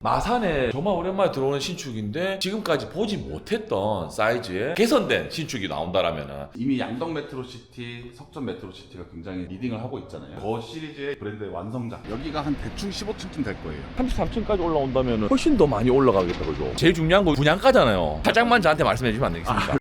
마산에 정말 오랜만에 들어오는 신축인데 지금까지 보지 못했던 사이즈의 개선된 신축이 나온다라면은 이미 양덕 메트로시티, 석천 메트로시티가 굉장히 리딩을 하고 있잖아요. 그 시리즈의 브랜드의 완성작. 여기가 한 대충 15층쯤 될 거예요. 33층까지 올라온다면 훨씬 더 많이 올라가겠다 그죠? 제일 중요한 건 분양가잖아요. 살짝만 저한테 말씀해 주시면 안 되겠습니까?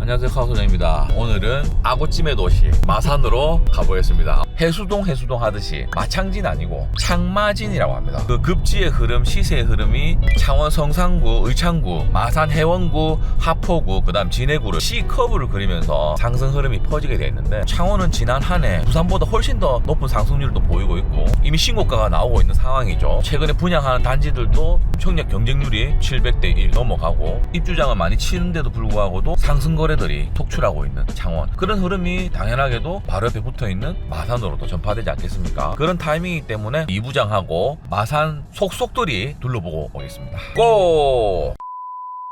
안녕하세요, 카우소장입니다. 오늘은 아구찜의 도시 마산으로 가보겠습니다. 해수동 하듯이 마창진 아니고 창마진이라고 합니다. 그 급지의 흐름, 시세의 흐름이 창원 성산구, 의창구, 마산 해원구, 하포구, 그 다음 진해구를 C커브를 그리면서 상승 흐름이 퍼지게 되어 있는데, 창원은 지난 한 해 부산보다 훨씬 더 높은 상승률도 보이고 있고 이미 신고가가 나오고 있는 상황이죠. 최근에 분양하는 단지들도 청약 경쟁률이 700대 1 넘어가고 입주장을 많이 치는데도 불구하고도 상승 거래들이 속출하고 있는 창원, 그런 흐름이 당연하게도 바로 옆에 붙어있는 마산으로도 전파되지 않겠습니까? 그런 타이밍이기 때문에 이부장하고 마산 속속들이 둘러보고 오겠습니다. 고!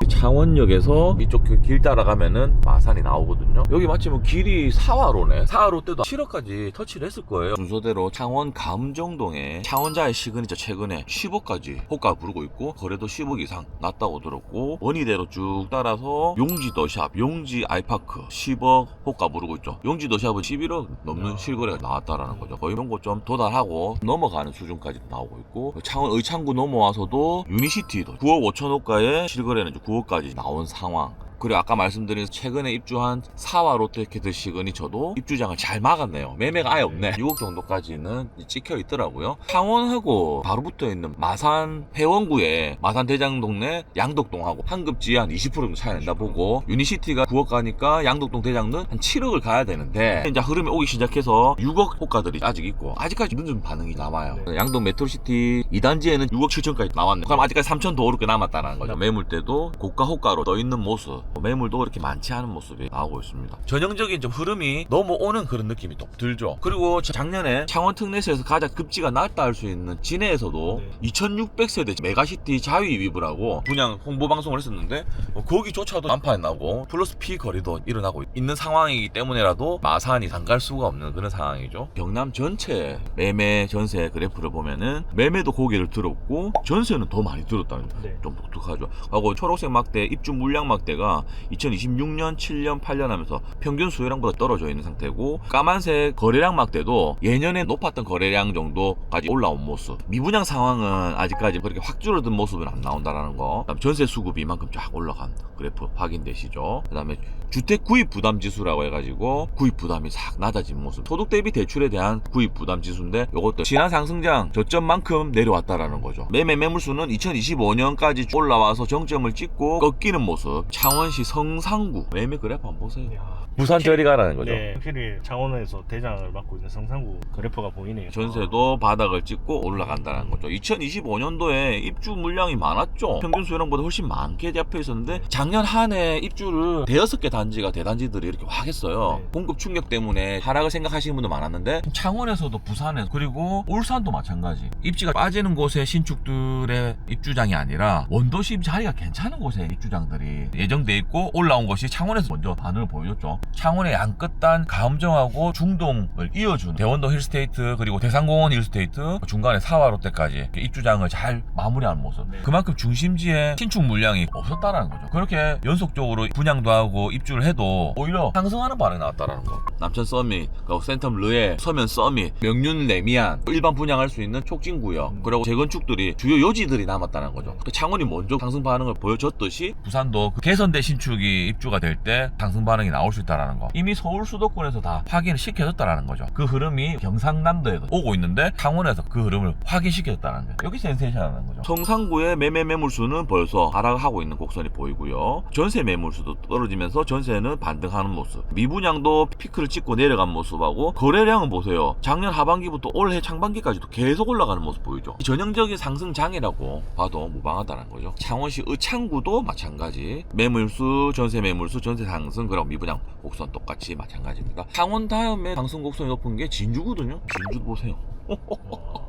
창원역에서 이쪽 길 따라가면은 마산이 나오거든요. 여기 마침 길이 사화로네. 사화로 때도 7억까지 터치를 했을 거예요. 순서대로 창원 감정동에 창원자의 시그니처 최근에 10억까지 호가 부르고 있고, 거래도 10억 이상 났다고 들었고, 원희대로 쭉 따라서 용지도샵, 용지 아이파크 10억 호가 부르고 있죠. 용지도샵은 11억 넘는 실거래가 나왔다라는 거죠. 거의 이런 거 좀 도달하고 넘어가는 수준까지도 나오고 있고, 창원 의창구 넘어와서도 유니시티도 9억 5천 호가에 실거래는 9억까지 나온 상황. 그리고 아까 말씀드린 최근에 입주한 사와 롯데캐슬 시그니처도 입주장을 잘 막았네요. 매매가 아예 없네. 6억 정도까지는 찍혀 있더라고요. 창원하고 바로 붙어 있는 마산 해원구에 마산 대장동네 양덕동하고 한급지 한 20% 정도 차이 난다 보고, 유니시티가 9억 가니까 양덕동 대장은 한 7억을 가야 되는데 이제 흐름이 오기 시작해서 6억 호가들이 아직 있고, 아직까지 늦은 반응이 남아요. 양덕 메트로시티 2단지에는 6억 7천까지 나왔네. 그럼 아직까지 3천 더 오르게 남았다는 거죠. 매물대도 고가 호가로 떠 있는 모습, 매물도 그렇게 많지 않은 모습이 나오고 있습니다. 전형적인 좀 흐름이 넘어오는 그런 느낌이 또 들죠. 그리고 작년에 창원 특례시에서 가장 급지가 낮다 할 수 있는 진해에서도 2600세대 메가시티 자위 위브라고 분양 홍보 방송을 했었는데, 거기조차도 난파에 나고 플러스 P 거리도 일어나고 있는 상황이기 때문에라도 마산이 안 갈 수가 없는 그런 상황이죠. 경남 전체 매매 전세 그래프를 보면은 매매도 고개를 들었고 전세는 더 많이 들었다는 좀 독특하죠. 하고 초록색 막대 입주 물량 막대가 2026년, 7년, 8년 하면서 평균 수요량보다 떨어져 있는 상태고, 까만색 거래량 막대도 예년에 높았던 거래량 정도까지 올라온 모습. 미분양 상황은 아직까지 그렇게 확 줄어든 모습은 안 나온다라는 거. 그다음 전세 수급이 이만큼 쫙 올라간 그래프 확인되시죠. 그 다음에 주택 구입 부담 지수라고 해가지고 구입 부담이 싹 낮아진 모습. 소득 대비 대출에 대한 구입 부담 지수인데, 이것도 지난 상승장 저점만큼 내려왔다라는 거죠. 매매 매물수는 2025년까지 올라와서 정점을 찍고 꺾이는 모습. 창원시 성산구 매매 그래프 한번 보세요. 부산 저리 가라는 거죠. 네, 확실히 창원에서 대장을 맡고 있는 성산구 그래프가 보이네요. 전세도 바닥을 찍고 올라간다는 거죠. 2025년도에 입주 물량이 많았죠. 평균 수요량보다 훨씬 많게 잡혀 있었는데, 작년 한 해 입주를 대여섯 개 단지가 대단지들이 이렇게 확 했어요. 공급 충격 때문에 하락을 생각하시는 분도 많았는데, 창원에서도 부산에, 그리고 울산도 마찬가지. 입지가 빠지는 곳에 신축들의 입주장이 아니라 원도시 자리가 괜찮은 곳에 입주장들이 예정돼 있고 올라온 것이 창원에서 먼저 반응을 보여줬죠. 창원의 양끝단 가음정하고 중동을 이어주는 대원동 힐스테이트, 그리고 대상공원 힐스테이트, 중간에 사화 롯데까지 입주장을 잘 마무리하는 모습. 그만큼 중심지에 신축 물량이 없었다라는 거죠. 그렇게 연속적으로 분양도 하고 입주를 해도 오히려 상승하는 반응이 나왔다라는 거. 남천 서밋, 센텀 르에, 서면 서밋, 명륜 레미안, 일반 분양할 수 있는 촉진구역, 그리고 재건축들이 주요 요지들이 남았다는 거죠. 창원이 먼저 상승 반응을 보여줬듯이 부산도 그 개선된 신축이 입주가 될 때 상승 반응이 나올 수 있다는 거. 이미 서울 수도권에서 다 확인을 시켜줬다는 거죠. 그 흐름이 경상남도에도 오고 있는데 창원에서 그 흐름을 확인시켜줬다는 거예요. 여기 센세이션하는 거죠. 성산구의 매매 매물수는 벌써 하락하고 있는 곡선이 보이고요. 전세 매물수도 떨어지면서 전세는 반등하는 모습. 미분양도 피크를 찍고 내려간 모습하고, 거래량은 보세요. 작년 하반기부터 올해 상반기까지도 계속 올라가는 모습 보이죠. 전형적인 상승장이라고 봐도 무방하다는 거죠. 창원시 의창구도 마찬가지. 매물수, 전세 매물수, 전세 상승, 그리고 미분양 곡선 똑같이 마찬가지입니다. 창원 다음에 상승 곡선이 높은 게 진주거든요. 진주 보세요.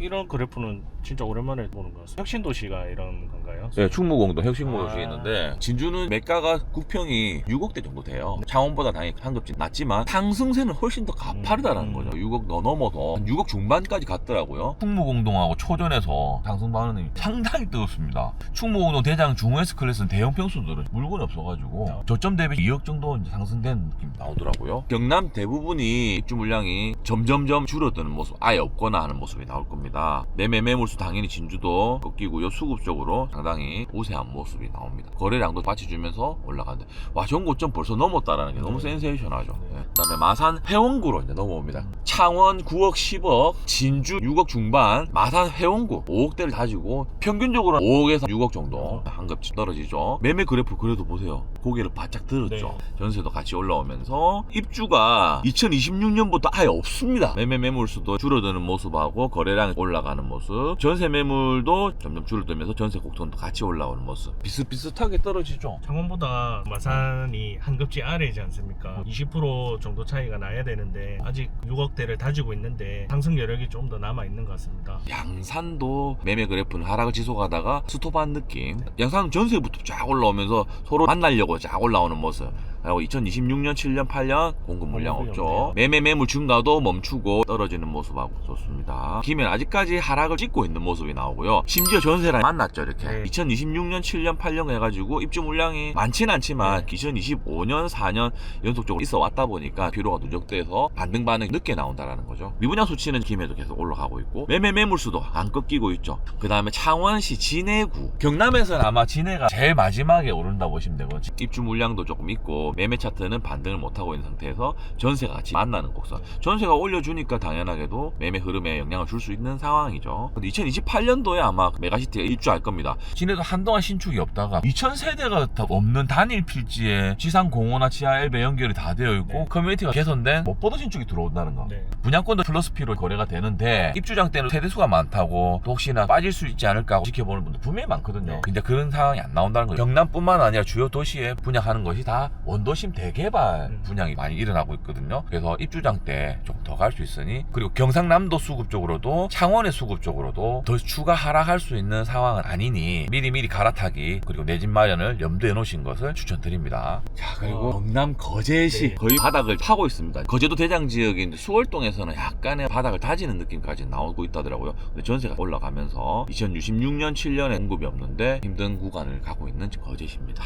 이런 그래프는 진짜 오랜만에 보는 것 같습니다. 혁신도시가 이런 건가요? 네, 충무공도 혁신고도시에 아. 있는데 진주는 매가가 국평이 6억대 정도 돼요. 창원보다 당연히 한급지 낮지만 상승세는 훨씬 더 가파르다라는 거죠. 6억 더 넘어서 한 6억 중반까지 갔더라고요. 충무공동하고 초전에서 상승 반응이 상당히 뜨겁습니다. 충무공동 대장 중호 S클래스는 대형 평수들은 물건이 없어가지고 저점 대비 2억 정도 이제 상승된 느낌 나오더라고요. 경남 대부분이 입주 물량이 점점점 줄어드는 모습, 아예 없거나 하는 모습이 나올 겁니다. 매매 매물수 당연히 진주도 꺾이고요. 수급적으로 상당히 우세한 모습이 나옵니다. 거래량도 받쳐주면서 올라가는데 와 전고점 벌써 넘었다라는 게 너무 센세이션하죠. 네. 그다음에 마산 회원구로 이제 넘어옵니다. 창원 9억 10억, 진주 6억 중반, 마산 회원구 5억대를 다지고 평균적으로 5억에서 6억 정도 한급치 떨어지죠. 매매 그래프 그래도 보세요. 고개를 바짝 들었죠. 전세도 같이 올라오면서 입주가 2026년부터 아예 없습니다. 매매 매물수도 줄어드는 모습하고 거래량이 올라가는 모습, 전세 매물도 점점 줄어들면서 전세 곡선도 같이 올라오는 모습, 비슷비슷하게 떨어지죠. 창원보다 마산이 한급지 아래이지 않습니까? 20% 정도 차이가 나야 되는데 아직 6억대를 다지고 있는데 상승 여력이 좀 더 남아 있는 것 같습니다. 양산도 매매 그래프는 하락을 지속하다가 스톱한 느낌. 양산은 전세부터 쫙 올라오면서 서로 만나려고 쫙 올라오는 모습. 그리고 2026년, 7년, 8년 공급 물량 공급이 없죠. 없네요. 매매 매물 증가도 멈추고 떨어지는 모습하고 좋습니다. 김해는 아직까지 하락을 찍고 있는 모습이 나오고요. 심지어 전세랑 만났죠 이렇게. 네. 2026년, 7년, 8년 해가지고 입주 물량이 많지는 않지만 2025년, 4년 연속적으로 있어 왔다 보니까 피로가 누적돼서 반등 반응이 늦게 나온다라는 거죠. 미분양 수치는 김해도 계속 올라가고 있고 매매 매물수도 안 꺾이고 있죠. 그 다음에 창원시 진해구, 경남에서는 아마 진해가 제일 마지막에 오른다 보시면 되거든요. 입주 물량도 조금 있고 매매 차트는 반등을 못하고 있는 상태에서 전세가 같이 만나는 곡선. 전세가 올려주니까 당연하게도 매매 흐름에 영향을 줄 수 있는 상황이죠. 2028년도에 아마 메가시티가 입주할 겁니다. 진해도 한동안 신축이 없다가 2000세대가 다 없는 단일 필지에 지상 공원화 지하 엘베 연결이 다 되어 있고 네. 커뮤니티가 개선된 못 보던 신축이 들어온다는 거. 네. 분양권도 플러스 P로 거래가 되는데 입주장 때는 세대수가 많다고 또 혹시나 빠질 수 있지 않을까 하고 지켜보는 분들 분명히 많거든요. 네. 근데 그런 상황이 안 나온다는 거죠. 경남뿐만 아니라 주요 도시에 분양하는 것이 다 원도심 대개발 분양이 많이 일어나고 있거든요. 그래서 입주장 때 좀 더 갈 수 있으니, 그리고 경상남도 수급 쪽으로도 창원의 수급 쪽으로도 더 추가 하락할 수 있는 상황은 아니니 미리미리 갈아타기 그리고 내 집 마련을 염두에 놓으신 것을 추천드립니다. 자, 그리고 경남 거제시 네. 거의 바닥을 타고 있습니다. 거제도 대장 지역인데 수월동에서는 약간의 바닥을 다지는 느낌까지 나오고 있다더라고요. 근데 전세가 올라가면서 2026년 7년에 공급이 없는데 힘든 구간을 가고 있는 거제시입니다.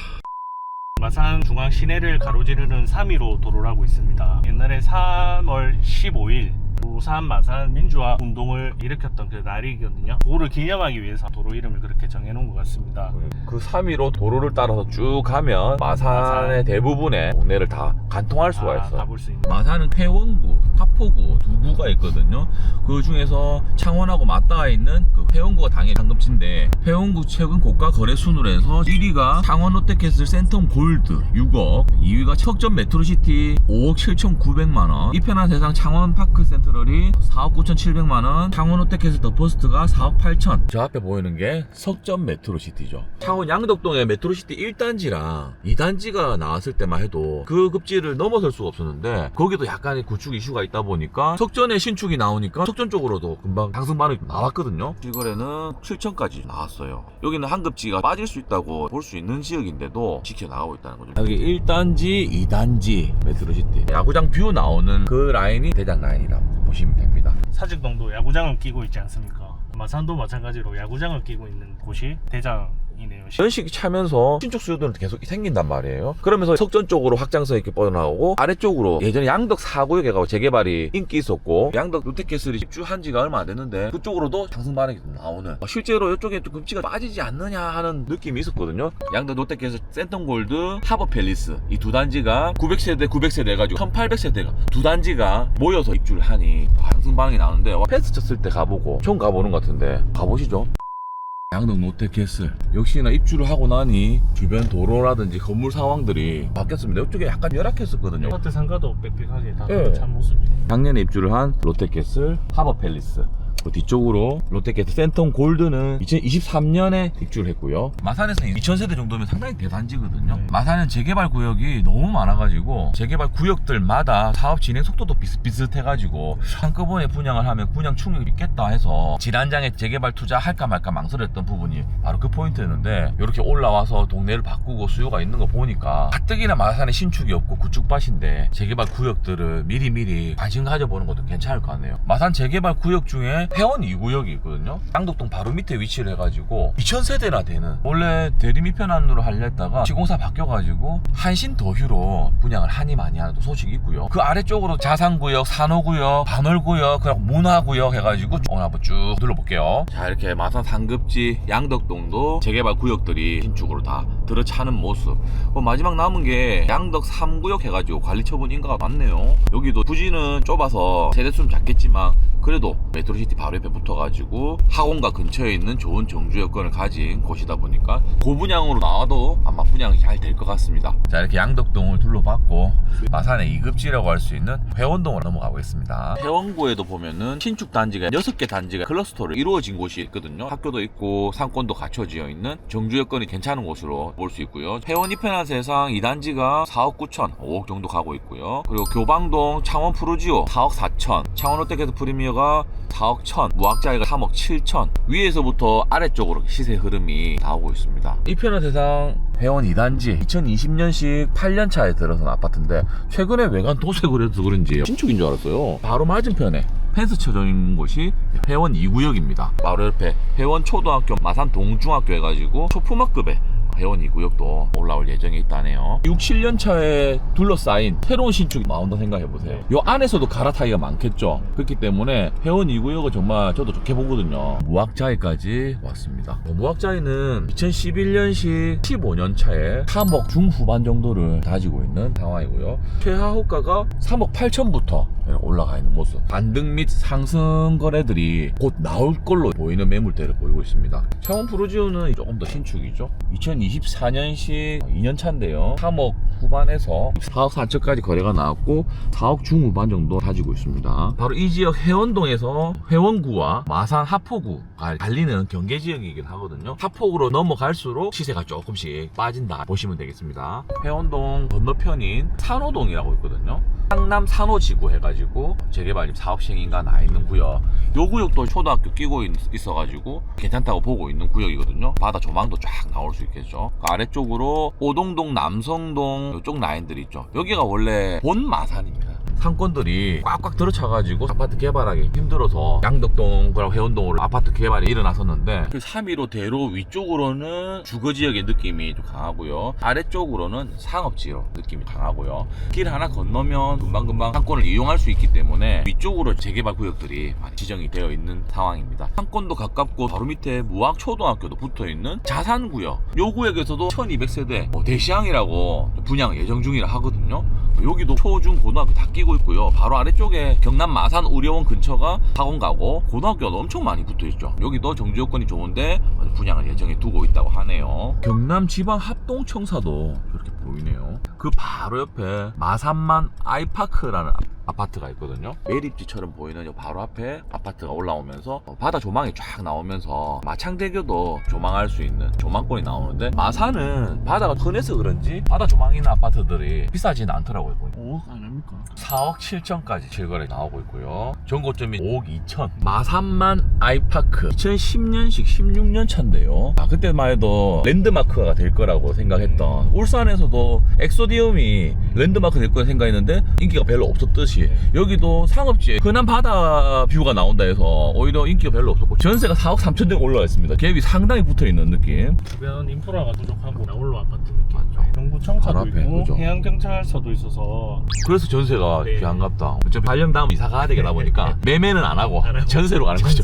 마산 중앙 시내를 가로지르는 3.15 도로라고 있습니다. 옛날에 3월 15일 부산 마산 민주화 운동을 일으켰던 그 날이거든요. 그거를 기념하기 위해서 도로 이름을 그렇게 정해놓은 것 같습니다. 그 3.15 도로를 따라서 쭉 가면 마산의 대부분의 동네를 다 간통할 수가 있어요. 가볼 수 있는. 마산은 회원구, 하포구 두 구가 있거든요. 그 중에서 창원하고 맞닿아 있는 그 회원구가 당연히 한급지인데, 회원구 최근 고가 거래 순으로 해서 1위가 창원 롯데캐슬 센텀 골드 6억, 2위가 석점 메트로시티 5억 7,900만원, 이편한 세상 창원 파크 센트럴이 4억 9,700만원, 창원 롯데캐슬 더 퍼스트가 4억 8천. 저 앞에 보이는 게 석점 메트로시티죠. 창원 양덕동에 메트로시티 1단지랑 2단지가 나왔을 때만 해도 그 급지를 넘어설 수가 없었는데, 거기도 약간의 구축 이슈가 있다 보니까 석전에 신축이 나오니까 석전 쪽으로도 금방 상승 반응이 나왔거든요. 실거래는 7천까지 나왔어요. 여기는 한급지가 빠질 수 있다고 볼 수 있는 지역인데도 지켜나가고 있다는 거죠. 여기 1단지, 2단지 메트로시티 야구장 뷰 나오는 그 라인이 대장 라인이라 보시면 됩니다. 사직동도 야구장을 끼고 있지 않습니까? 마산도 마찬가지로 야구장을 끼고 있는 곳이 대장이네요. 연식이 차면서 신축 수요들은 계속 생긴단 말이에요. 그러면서 석전 쪽으로 확장성 이렇게 뻗어나오고, 아래쪽으로 예전에 양덕 4구역에 가고 재개발이 인기 있었고 양덕 롯데캐슬이 입주한 지가 얼마 안 됐는데 그쪽으로도 상승 반응이 나오는, 실제로 이쪽에 좀 급지가 빠지지 않느냐 하는 느낌이 있었거든요. 양덕 롯데캐슬 센텀골드 하버팰리스 이 두 단지가 900세대 900세대 해가지고 1800세대가 두 단지가 모여서 입주를 하니 상승 반응이 나오는데, 패스 쳤을 때 가보고 처음 가보는 것 같은데 가보시죠. 양덕 롯데캐슬 역시나 입주를 하고 나니 주변 도로라든지 건물 상황들이 바뀌었습니다. 이쪽에 약간 열악했었거든요. 아파트 상가도 빽빽하게 다 네. 찬 모습이네요. 작년에 입주를 한 롯데캐슬 하버팰리스 그 뒤쪽으로 롯데캐슬 센텀 골드는 2023년에 입주를 했고요. 마산에서 2000세대 정도면 상당히 대단지거든요. 마산은 재개발 구역이 너무 많아가지고 재개발 구역들마다 사업 진행 속도도 비슷비슷해가지고 한꺼번에 분양을 하면 분양 충격이 있겠다 해서 지난장에 재개발 투자할까 말까 망설였던 부분이 바로 그 포인트였는데, 이렇게 올라와서 동네를 바꾸고 수요가 있는 거 보니까 가뜩이나 마산에 신축이 없고 구축밭인데 재개발 구역들을 미리미리 관심 가져보는 것도 괜찮을 것 같네요. 마산 재개발 구역 중에 회원 2구역이 있거든요. 양덕동 바로 밑에 위치를 해가지고 2000세대나 되는, 원래 대리미편안으로 하려 했다가 시공사 바뀌어가지고 한신 더휴로 분양을 하니 많이 하는 소식이 있고요. 그 아래쪽으로 자산구역, 산호구역, 반월구역, 그리고 문화구역 해가지고 오늘 한번 쭉 둘러볼게요. 자, 이렇게 마산 상급지 양덕동도 재개발 구역들이 신축으로 다 들어차는 모습. 마지막 남은 게 양덕 3구역 해가지고 관리처분 인가가 많네요. 여기도 부지는 좁아서 세대수는 작겠지만 그래도 메트로시티 바로 옆에 붙어가지고 학원가 근처에 있는 좋은 정주 여건을 가진 곳이다 보니까 고분양으로 나와도 아마 분양이 잘 될 것 같습니다. 자, 이렇게 양덕동을 둘러봤고 마산의 2급지라고 할 수 있는 회원동으로 넘어가 보겠습니다. 회원구에도 보면은 신축 단지가 6개 단지가 클러스터로 이루어진 곳이 있거든요. 학교도 있고 상권도 갖춰져 있는 정주 여건이 괜찮은 곳으로 볼 수 있고요. 회원 이편한 세상 2단지가 4억 9천, 5억 정도 가고 있고요. 그리고 교방동 창원 푸르지오 4억 4천, 창원 롯데캐슬 프리미어가 4억 1천, 무학자이가 3억 7천, 위에서부터 아래쪽으로 시세 흐름이 나오고 있습니다. 이편한 세상 회원 2단지 2020년식 8년차에 들어선 아파트인데 최근에 외관 도색을 해서 그런지 신축인 줄 알았어요. 바로 맞은편에 펜스 쳐져 있는 곳이 회원 2구역입니다. 바로 옆에 회원 초등학교, 마산 동중학교 해가지고 초품학급에 회원 2구역도 올라올 예정이 있다네요. 6, 7년 차에 둘러싸인 새로운 신축이 나온다 생각해보세요. 요 안에서도 갈아타기가 많겠죠. 그렇기 때문에 회원 2구역은 정말 저도 좋게 보거든요. 무학자이까지 왔습니다. 무학자이는 2011년식 15년 차에 3억 중후반 정도를 가지고 있는 상황이고요. 최하 호가가 3억 8천부터 올라가 있는 모습. 반등 및 상승 거래들이 곧 나올 걸로 보이는 매물대를 보이고 있습니다. 창원 푸르지오는 조금 더 신축이죠. 2024년식 2년차인데요 3억 후반에서 4억 4천까지 거래가 나왔고 4억 중후반 정도 가지고 있습니다. 바로 이 지역 회원동에서 회원구와 마산 하포구가 갈리는 경계지역이긴 하거든요. 하포구로 넘어갈수록 시세가 조금씩 빠진다 보시면 되겠습니다. 회원동 건너편인 산호동이라고 있거든요. 상남 산호지구 해가지고 재개발 지금 사업 시행인가 나 있는 구역. 요 구역도 초등학교 끼고 있어가지고 괜찮다고 보고 있는 구역이거든요. 바다 조망도 쫙 나올 수 있겠죠. 그 아래쪽으로 오동동, 남성동 이쪽 라인들이 있죠. 여기가 원래 본 마산입니다. 상권들이 꽉꽉 들어차가지고 아파트 개발하기 힘들어서 양덕동, 회원동으로 아파트 개발이 일어났었는데 그 315 대로 위쪽으로는 주거지역의 느낌이 좀 강하고요. 아래쪽으로는 상업지역 느낌이 강하고요. 길 하나 건너면 금방금방 상권을 이용할 수 있기 때문에 위쪽으로 재개발 구역들이 많이 지정이 되어 있는 상황입니다. 상권도 가깝고 바로 밑에 무학초등학교도 붙어있는 자산구역, 요 구역에서도 1200세대 대시항이라고 분양 예정 중이라 하거든요. 여기도 초, 중, 고등학교 다 끼고 있고요. 바로 아래쪽에 경남 마산 의료원 근처가 학원가고 고등학교가 엄청 많이 붙어있죠. 여기도 정주 여건이 좋은데 분양을 예정해 두고 있다고 하네요. 경남 지방 합동청사도 이렇게 보이네요. 그 바로 옆에 마산만 아이파크라는 아파트가 있거든요. 매립지처럼 보이는 바로 앞에 아파트가 올라오면서 바다 조망이 쫙 나오면서 마창대교도 조망할 수 있는 조망권이 나오는데 마산은 바다가 흔해서 그런지 바다 조망 있는 아파트들이 비싸지는 않더라고요. 5억 아닙니까? 4억 7천까지 실거래 나오고 있고요. 전고점이 5억 2천. 마산만 아이파크 2010년식 16년 차인데요. 그때만 해도 랜드마크가 될 거라고 생각했던, 울산에서도 엑소디움이 랜드마크 될 거라 생각했는데 인기가 별로 없었듯이 여기도 상업지에 흔한 바다 뷰가 나온다 해서 오히려 인기가 별로 없었고 전세가 4억 3천 정도 올라와 있습니다. 갭이 상당히 붙어있는 느낌. 주변 인프라가 부족하고 나홀로 아파트 느낌. 맞죠. 경부청사도 바로 앞에, 있고 그죠? 해양경찰서도 있어서 그래서 전세가 네. 귀한갑다. 어차피 8년 다음 이사 가야 되겠다 보니까 매매는 안 하고 전세로 가는 거죠.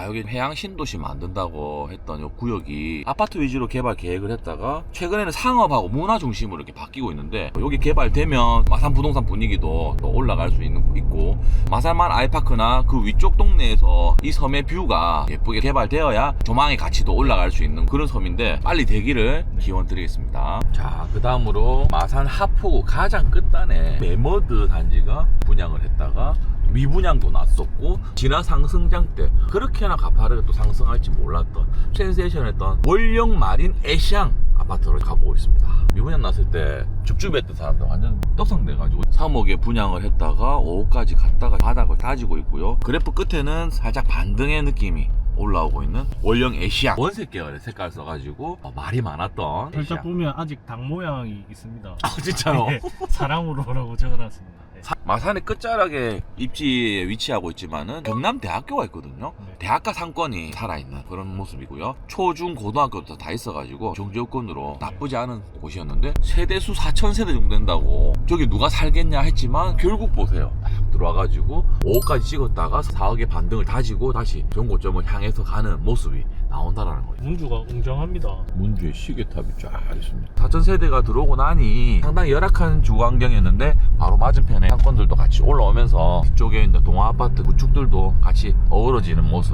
여기 해양 신도시 만든다고 했던 이 구역이 아파트 위주로 개발 계획을 했다가 최근에는 상업하고 문화 중심으로 이렇게 바뀌고 있는데, 여기 개발되면 마산 부동산 분위기도 또 올라갈 수 있고 마산만 아이파크나 그 위쪽 동네에서 이 섬의 뷰가 예쁘게 개발되어야 조망의 가치도 올라갈 수 있는 그런 섬인데 빨리 되기를 기원 드리겠습니다. 자, 그 다음으로 마산 하포구 가장 끝단에 메머드 단지가 분양을 했다가 미분양도 났었고 지난 상승장 때 그렇게나 가파르게 또 상승할지 몰랐던 센세이션했던 월령 마린 애시앙 아파트로 가보고 있습니다. 미분양 났을 때 줍줍했던 사람들 완전 떡상돼가지고 3억에 분양을 했다가 5억까지 갔다가 바닥을 다지고 있고요. 그래프 끝에는 살짝 반등의 느낌이 올라오고 있는 월령 애시앙 원색 계열의 색깔 써가지고 말이 많았던 살짝 애시앙. 보면 아직 닭 모양이 있습니다. 아 진짜요? 네, 사랑으로라고 적어놨습니다. 네. 마산의 끝자락에 입지에 위치하고 있지만은 경남대학교가 있거든요. 네. 대학가 상권이 살아있는 그런 모습이고요. 초중 고등학교도 다 있어가지고 정지요건으로 나쁘지 않은 곳이었는데 세대수 4,000세대 정도 된다고 저기 누가 살겠냐 했지만 결국 보세요. 딱 들어와가지고 5억까지 찍었다가 4억의 반등을 다지고 다시 좋은 고점을 향해서 가는 모습이 나온다라는 거예요. 문주가 웅장합니다. 문주에 시계탑이 쫙 있습니다. 4,000세대가 들어오고 나니 상당히 열악한 주거 환경이었는데 바로 맞은편에 상권들도 같이 올라오면서 뒤쪽에 있는 동아아파트 구축들도 같이 어우러지는 모습.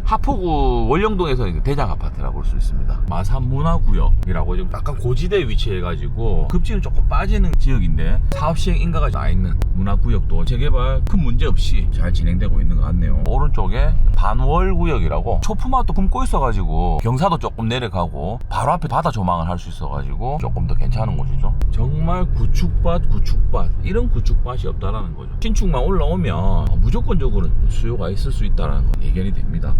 하포구 월령동에서는 대장 아파트라고 볼 수 있습니다. 마산 문화구역이라고 지금 약간 고지대에 위치해가지고 급지는 조금 빠지는 지역인데 사업시행 인가가 나 있는 문화구역도 재개발 큰 문제 없이 잘 진행되고 있는 것 같네요. 오른쪽에 반월구역이라고 초품화도 품고 있어가지고 경사도 조금 내려가고 바로 앞에 바다 조망을 할 수 있어가지고 조금 더 괜찮은 곳이죠. 정말 구축밭 이런 구축밭이 없다라는 거죠. 신축만 올라오면 무조건적으로 수요가 있을 수 있다는 건 예견이 됩니다.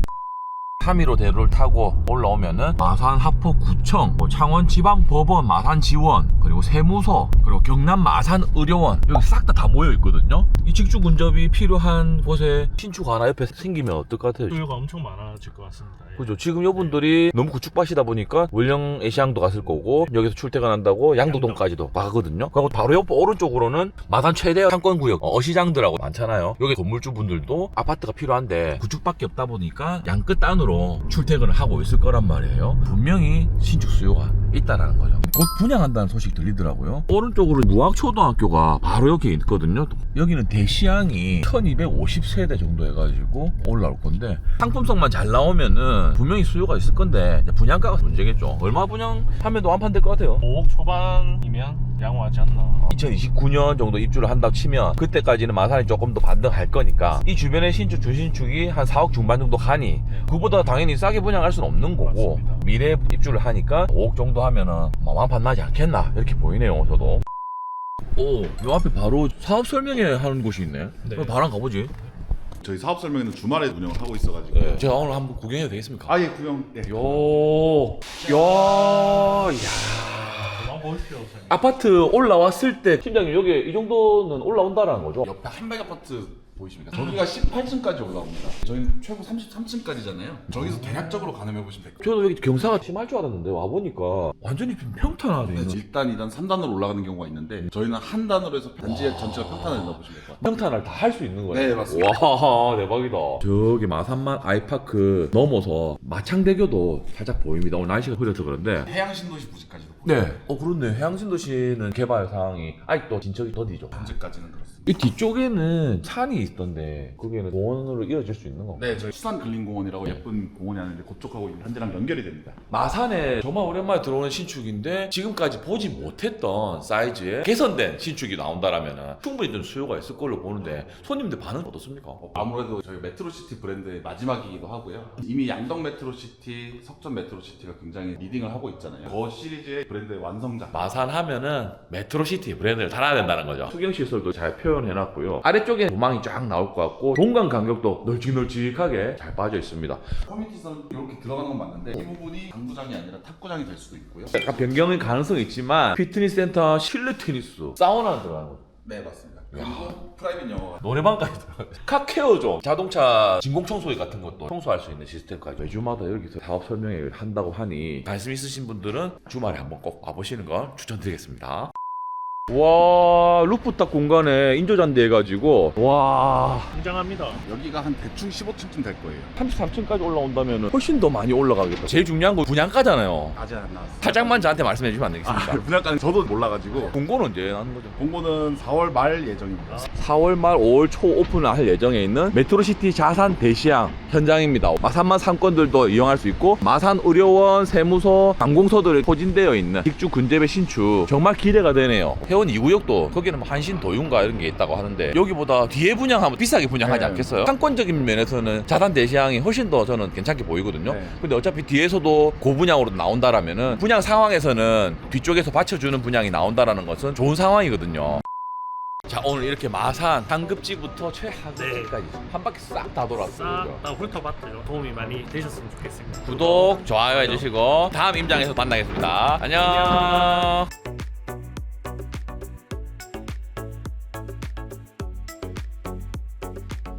315 대로를 타고 올라오면은 마산 하포구청, 창원 지방법원 마산지원, 그리고 세무서, 그리고 경남 마산의료원 여기 싹 다 모여 있거든요. 이 직주 근접이 필요한 곳에 신축 하나 옆에 생기면 어떨 것 같아요? 수요가 엄청 많아질 것 같습니다. 예. 그죠. 지금 이분들이 너무 구축밭이다 보니까 월령 애시앙도 갔을 거고 여기서 출퇴근한다고 양도동까지도 가거든요. 그리고 바로 옆 오른쪽으로는 마산 최대 상권구역 어시장들하고 많잖아요. 여기 건물주분들도 아파트가 필요한데 구축밖에 없다 보니까 양끝 단으로 출퇴근을 하고 있을 거란 말이에요. 분명히 신축 수요가 있다라는 거죠. 곧 분양한다는 소식 들리더라고요. 오른쪽으로 무학초등학교가 바로 여기 있거든요. 여기는 대시양이 1250세대 정도 해가지고 올라올 건데 상품성만 잘 나오면은 분명히 수요가 있을 건데 이제 분양가가 문제겠죠. 얼마 분양하면 완판될 것 같아요? 5억 초반이면 양호하지 않나. 2029년 정도 입주를 한다고 치면 그때까지는 마산이 조금 더 반등할 거니까 이 주변에 신축 준신축이 한 4억 중반 정도 가니 그보다 당연히 싸게 분양할 수는 없는 거고 맞습니다. 미래 입주를 하니까 5억 정도 하면은 완판 나지 않겠나 이렇게 보이네요. 저도 오, 요 앞에 바로 사업 설명회 하는 곳이 있네. 네. 그럼 바로 한번 가보지. 저희 사업 설명회는 주말에 운영을 하고 있어가지고. 네. 제가 오늘 한번 구경해도 되겠습니까? 아예 구형. 네. 그만 보십시오. 선생님. 아파트 올라왔을 때 팀장님 여기 이 정도는 올라온다라는 거죠? 옆에 한백 아파트 보이십니까? 저기가 18층까지 올라옵니다. 저희는 최고 33층까지잖아요. 저기서 대략적으로 가늠해 보시면 될 거예요. 저도 여기 경사가 심할 줄 알았는데 와보니까 완전히 평탄하네. 1단, 2단, 3단으로 올라가는 경우가 있는데 저희는 한 단으로 해서 단지의 전체가 평탄을 넣어 보시면 될 것 같아요. 평탄을 다 할 수 있는 거예요? 네, 맞습니다. 와, 대박이다. 저기 마산만 아이파크 넘어서 마창대교도 살짝 보입니다. 오늘 날씨가 흐려서 그런데. 해양신도시 부지까지도 보여요. 네. 그렇네. 해양신도시는 개발 사항이 아직도 진척이 더디죠. 현재까지는 그렇습니다. 이 뒤쪽에는 산이 있던데 거기에는 공원으로 이어질 수 있는 건가요? 네, 저희 수산근린공원이라고 예쁜 공원이 하나 있는데 그쪽하고 현재랑 연결이 됩니다. 마산에 정말 오랜만에 들어오는 신축인데 지금까지 보지 못했던 사이즈의 개선된 신축이 나온다라면 충분히 좀 수요가 있을 걸로 보는데 손님들 반응 어떻습니까? 아무래도 저희 메트로시티 브랜드의 마지막이기도 하고요. 이미 양덕 메트로시티, 석전 메트로시티가 굉장히 리딩을 하고 있잖아요. 그 시리즈의 브랜드의 완성작. 마산 하면은 메트로시티 브랜드를 달아야 된다는 거죠. 수경시설도 잘 표현해놨고요. 아래쪽에 도망이 쫙 나올 것 같고 공간 간격도 널찍널찍하게 잘 빠져 있습니다. 커뮤니티선 이렇게 들어가는 건 맞는데 이 부분이 당구장이 아니라 탁구장이 될 수도 있고요. 약간 변경의 가능성이 있지만 피트니스 센터, 실내 테니스, 사우나 들어가는 거죠. 네, 맞습니다. 그리고 프라이빗 영어가 노래방까지 들어가요. 카케어존, 자동차 진공청소기 같은 것도 청소할 수 있는 시스템까지 매주마다 여기서 사업 설명회를 한다고 하니 관심 있으신 분들은 주말에 한번 꼭 와보시는 걸 추천드리겠습니다. 와, 루프탑 공간에 인조잔디 해가지고 와 웅장합니다. 여기가 한 대충 15층쯤 될 거예요. 33층까지 올라온다면 훨씬 더 많이 올라가겠다. 제일 중요한 건 분양가잖아요. 아직 안 나왔어요. 살짝만 저한테 말씀해 주시면 안 되겠습니까? 분양가는 저도 몰라가지고 공고는 언제 하는 거죠? 공고는 4월 말 예정입니다. 4월 말 5월 초 오픈을 할 예정에 있는 메트로시티 자산 대시양 현장입니다. 마산만 상권들도 이용할 수 있고 마산 의료원, 세무서, 관공서들이 포진되어 있는 직주 근접의 신축 정말 기대가 되네요. 태원 2구역도 거기는 뭐 한신 도윤가 이런 게 있다고 하는데 여기보다 뒤에 분양하면 비싸게 분양하지 네. 않겠어요? 상권적인 면에서는 자산 대시양이 훨씬 더 저는 괜찮게 보이거든요. 네. 근데 어차피 뒤에서도 고분양으로 나온다라면은 분양 상황에서는 뒤쪽에서 받쳐주는 분양이 나온다라는 것은 좋은 상황이거든요. 자, 오늘 이렇게 마산 상급지부터 최하급지까지 한 바퀴 싹 다 돌았어요. 싹다 훑어봤고요. 도움이 많이 되셨으면 좋겠습니다. 구독, 좋아요 해주시고 다음 임장에서 만나겠습니다. 안녕.